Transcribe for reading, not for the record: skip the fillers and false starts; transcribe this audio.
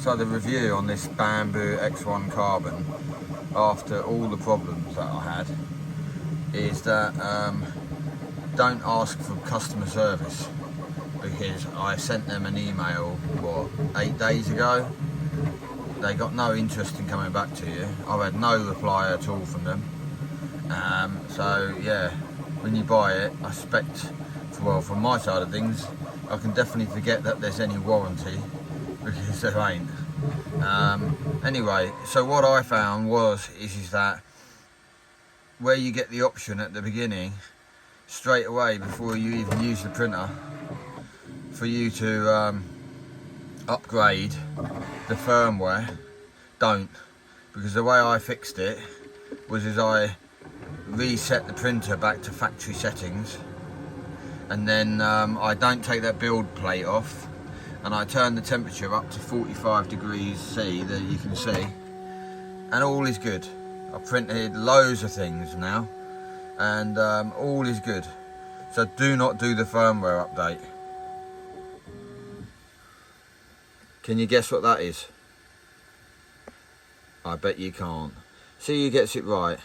So the review on this Bambu X1 Carbon, after all the problems that I had, is that don't ask for customer service, because I sent them an email, what, 8 days ago? They got no interest in coming back to you. I've had no reply at all from them. So yeah, when you buy it, I expect, well, from my side of things, I can definitely forget that there's any warranty, because there ain't. Anyway, so what I found is that where you get the option at the beginning, straight away before you even use the printer, for you to upgrade the firmware, don't, because the way I fixed it was I reset the printer back to factory settings, and then I don't take that build plate off, and I turn the temperature up to 45 degrees C, that you can see, and all is good. I've printed loads of things now, and all is good. So do not do the firmware update. Can you guess what that is? I bet you can't. See who gets it right.